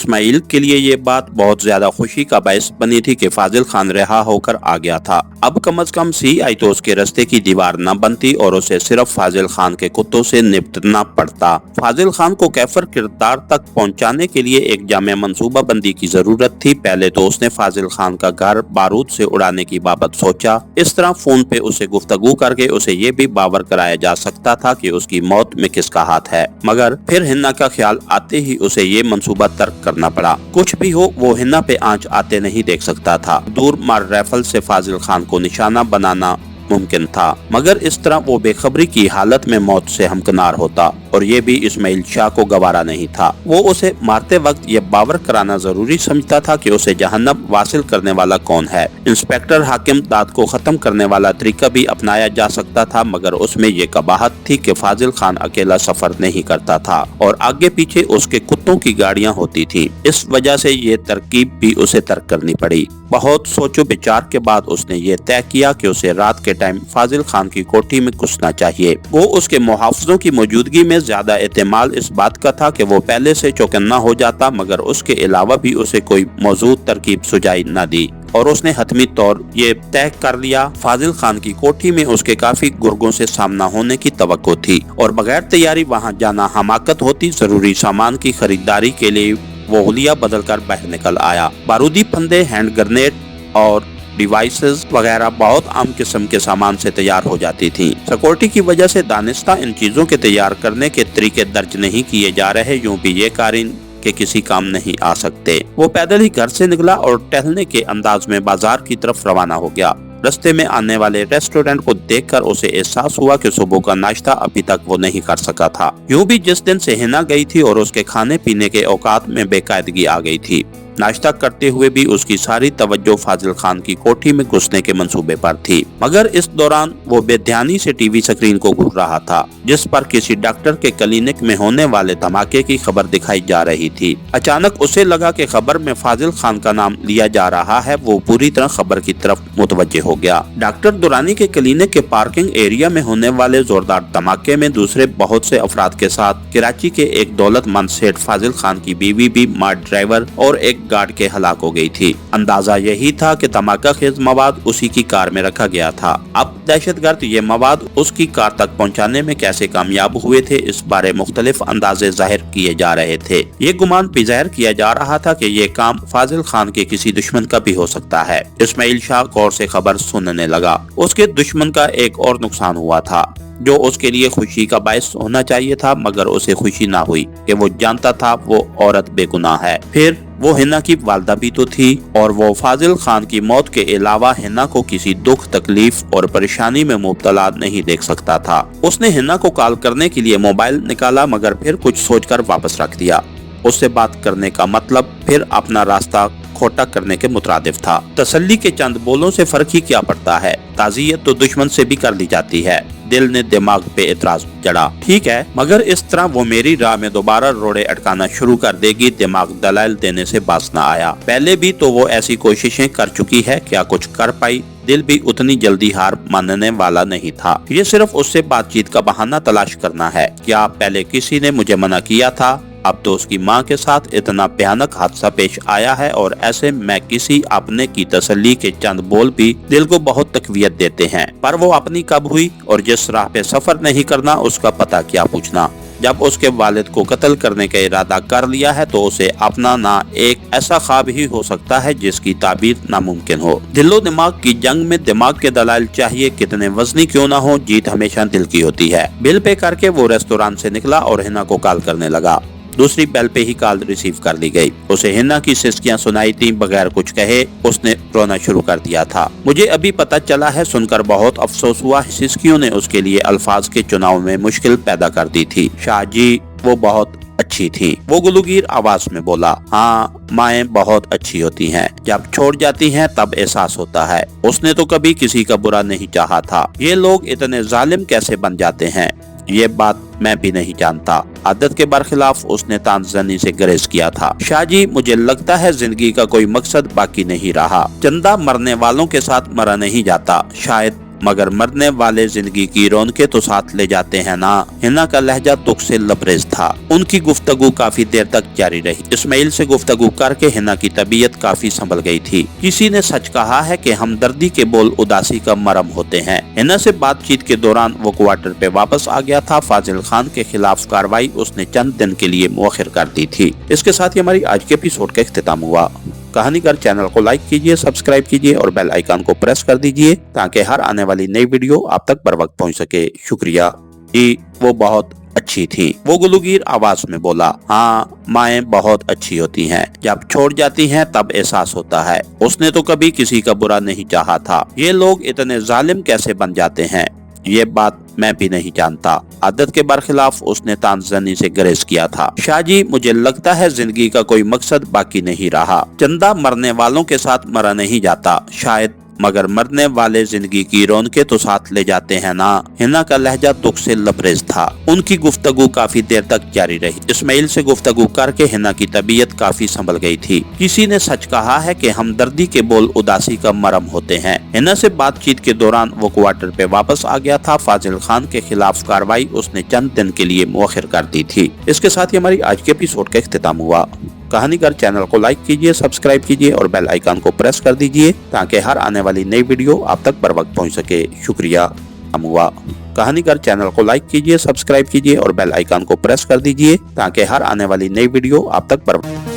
इस्माइल के लिए ये बात बहुत ज्यादा खुशी का बायस बनी थी कि फाजिल खान रिहा होकर आ गया था। अब कम से कम सीआई तो उसके रास्ते की दीवार न बनती और उसे सिर्फ फाजिल खान के कुत्तों से निपटना पड़ता। फाजिल खान को कैफर किरदार तक पहुंचाने के लिए एक जामे मंसूबा बंदी की जरूरत थी। पहले तो उसने फाजिल खान का घर बारूद से उड़ाने की बाबत सोचा। इस तरह फोन पे उसे गुफ्तगू करके उसे ये भी बावर कराया जा सकता था कि उसकी मौत में किसका हाथ है, मगर फिर हिन्ना का ख्याल आते ही उसे ये मंसूबा तर्क करना पड़ा। कुछ भी हो, वो हिन्ना पे आंच आते नहीं देख सकता था। दूर मार राइफल से फाजिल खान को निशाना बनाना मुमकिन था, मगर इस तरह वो बेखबरी की हालत में मौत से हमकिनार होता और ये भी इस्माइल शाह को गवारा नहीं था। वो उसे मारते वक्त ये बावर कराना जरूरी समझता था कि उसे जहन्नम वासिल करने वाला कौन है। इंस्पेक्टर हाकिम दाद को खत्म करने वाला तरीका भी अपनाया जा सकता था, मगर उसमें ये कबाहत थी कि फाजिल खान अकेला सफर नहीं करता था और आगे पीछे उसके कुत्तों की गाड़ियां होती थी। इस वजह से ये तरकीब भी उसे तर्क करनी पड़ी। बहुत सोचो विचार के बाद उसने ये तय किया कि उसे रात के टाइम फाजिल खान की कोठी में घुसना चाहिए। वो उसके मुहाफिजों की मौजूदगी में ज्यादा एहतमाल इस बात का था कि वो पहले से चौकन्ना हो जाता, मगर उसके अलावा भी उसे कोई मौजूद तरकीब सुझाई न दी और उसने हतमी तौर ये तय कर लिया फाजिल खान की कोठी में उसके काफी गुर्गों से सामना होने की तवक्को थी और बगैर तैयारी वहाँ जाना हमाकत होती। जरूरी सामान की खरीदारी के लिए वो हुलिया बदल कर बाहर निकल आया। बारूदी फंदे, हैंड ग्रेनेड और डिवाइसेस वगैरह बहुत आम किस्म के सामान से तैयार हो जाती थी। सिक्योरिटी की वजह से दानिस्ता इन चीजों के तैयार करने के तरीके दर्ज नहीं किए जा रहे, यूं भी ये कारीन के किसी काम नहीं आ सकते। वो पैदल ही घर से निकला और टहलने के अंदाज में बाजार की तरफ रवाना हो गया। रास्ते में आने वाले रेस्टोरेंट को देखकर उसे एहसास हुआ कि सुबह का नाश्ता अभी तक वो नहीं कर सका था। यूं भी जिस दिन से हिना गई थी और उसके खाने पीने के औकात में बेकायदगी आ गई थी। नाश्ता करते हुए भी उसकी सारी तवज्जो फाजिल खान की कोठी में घुसने के मंसूबे पर थी, मगर इस दौरान वो बेध्यानी से टीवी स्क्रीन को घूर रहा था जिस पर किसी डॉक्टर के क्लिनिक में होने वाले धमाके की खबर दिखाई जा रही थी। अचानक उसे लगा कि खबर में फाजिल खान का नाम लिया जा रहा है। वो पूरी तरह खबर की तरफ मुतवज्जे हो गया। डॉक्टर दुरानी के क्लिनिक के पार्किंग एरिया में होने वाले जोरदार धमाके में दूसरे बहुत से अफराद के साथ कराची के एक दौलतमंद सेठ फाजिल खान की बीवी भी, मार्ट ड्राइवर और एक गार्ड के हलाक हो गई थी। अंदाजा यही था कि धमाका खेज मवाद उसी की कार में रखा गया था। अब दहशतगर्द ये मवाद उसकी कार तक पहुंचाने में कैसे कामयाब हुए थे, इस बारे मुख्तलिफ अंदाजे जाहिर किए जा रहे थे। ये गुमान भी जाहिर किया जा रहा था कि ये काम फाजिल खान के किसी दुश्मन का भी हो सकता है। इस्माइल शाह गौर से खबर सुनने लगा। उसके दुश्मन का एक और नुकसान हुआ था जो उसके लिए खुशी का बायस होना चाहिए था, मगर उसे खुशी ना हुई कि वो जानता था वो औरत बेगुनाह है। फिर वो हिना की वालदा भी तो थी और वो फाजिल खान की मौत के अलावा हिना को किसी दुख, तकलीफ और परेशानी में मुब्तला नहीं देख सकता था। उसने हिना को कॉल करने के लिए मोबाइल निकाला, मगर फिर कुछ सोचकर वापस रख दिया। उससे बात करने का मतलब फिर अपना रास्ता खोटा करने के मुतरादिफ था। तसल्ली के चंद बोलों से फर्क ही क्या पड़ता है, ताज़ियत तो दुश्मन से भी कर ली जाती है। दिल ने दिमाग पे एतराज जड़ा। ठीक है, मगर इस तरह वो मेरी राह में दोबारा रोड़े अटकाना शुरू कर देगी। दिमाग दलाइल देने से बास न आया। पहले भी तो वो ऐसी कोशिशें कर चुकी है, क्या कुछ कर पाई? दिल भी उतनी जल्दी हार मानने वाला नहीं था। ये सिर्फ उससे बातचीत का बहाना तलाश करना है। क्या पहले किसी ने मुझे मना किया था? अब तो उसकी माँ के साथ इतना भयानक हादसा पेश आया है और ऐसे में किसी अपने की तसल्ली के चंद बोल भी दिल को बहुत तकवीयत देते हैं। पर वो अपनी कब हुई और जिस राह पे सफर नहीं करना उसका पता क्या पूछना। जब उसके वालिद को कत्ल करने का इरादा कर लिया है तो उसे अपना ना एक ऐसा ख्वाब ही हो सकता है जिसकी ताबीर नामुमकिन हो। दिलो दिमाग की जंग में दिमाग के दलाइल चाहिए कितने वजनी क्यों ना हो, जीत हमेशा दिल की होती है। बिल पे करके वो रेस्टोरेंट से निकला और हिना को कॉल करने लगा। दूसरी बेल पे ही कॉल रिसीव कर ली गई। उसे हिना की सिसकियां सुनाई थी। बगैर कुछ कहे उसने रोना शुरू कर दिया था। मुझे अभी पता चला है, सुनकर बहुत अफसोस हुआ। सिसकियों ने उसके लिए अल्फाज के चुनाव में मुश्किल पैदा कर दी थी। शाहजी वो बहुत अच्छी थी, वो गुलूगीर आवाज में बोला। हाँ, माएँ बहुत अच्छी होती हैं, जब छोड़ जाती हैं तब एहसास होता है। उसने तो कभी किसी का बुरा नहीं चाहा था। ये लोग इतने जालिम कैसे बन जाते हैं, ये बात मैं भी नहीं जानता। आदत के बरखिलाफ उसने तानजनी से गरेज किया था। शाहजी, मुझे लगता है जिंदगी का कोई मकसद बाकी नहीं रहा। चंदा मरने वालों के साथ मरा नहीं जाता। शायद मगर मरने वाले जिंदगी की रौनकें तो साथ ले जाते हैं ना। हिना का लहजा दुख से लबरेज था। उनकी गुफ्तगू काफी देर तक जारी रही। इस्माइल से गुफ्तगू करके हिना की तबीयत काफी संभल गई थी। किसी ने सच कहा है कि हमदर्दी के बोल उदासी का मरहम होते हैं। हिना से बातचीत के दौरान वो क्वार्टर पे वापस आ गया था। फाजिल खान के खिलाफ कार्रवाई उसने चंद दिन के लिए मुअख्खर कर दी थी। इसके साथ ही हमारी आज के एपिसोड का इख्तिताम हुआ। कहानीगर चैनल को लाइक कीजिए, सब्सक्राइब कीजिए और बेल आइकन को प्रेस कर दीजिए ताकि हर आने वाली नई वीडियो आप तक बर वक्त पहुंच सके। शुक्रिया जी। वो बहुत अच्छी थी, वो गुलूगीर आवाज में बोला। हाँ, माएँ बहुत अच्छी होती हैं, जब छोड़ जाती हैं तब एहसास होता है। उसने तो कभी किसी का बुरा नहीं चाहा था। ये लोग इतने जालिम कैसे बन जाते हैं, ये बात मैं भी नहीं जानता। आदत के बरखिलाफ उसने तानजनी से गरेज किया था। शाहजी, मुझे लगता है जिंदगी का कोई मकसद बाकी नहीं रहा। चंदा मरने वालों के साथ मरा नहीं जाता शायद, मगर मरने वाले जिंदगी की रौनकें तो साथ ले जाते हैं ना। हिना का लहजा दुख से लबरेज था। उनकी गुफ्तगू काफी देर तक जारी रही। इस्माइल से गुफ्तगू करके हिना की तबीयत काफी संभल गई थी। किसी ने सच कहा है कि हमदर्दी के बोल उदासी का मरहम होते हैं। हिना से बातचीत के दौरान वो क्वार्टर पे वापस आ गया था। फाजिल खान के खिलाफ कार्रवाई उसने चंद दिन के लिए मुअख्खर कर दी थी। इसके साथ ही हमारी आज के एपिसोड का इख्तिताम हुआ। कहानीगर चैनल को लाइक कीजिए, सब्सक्राइब कीजिए और बेल आइकन को प्रेस कर दीजिए ताकि हर आने वाली नई वीडियो आप तक बर वक्त पहुंच सके। शुक्रिया हुआ। कहानीगर चैनल को लाइक कीजिए, सब्सक्राइब कीजिए और बेल आइकन को प्रेस कर दीजिए ताकि हर आने वाली नई वीडियो आप तक बर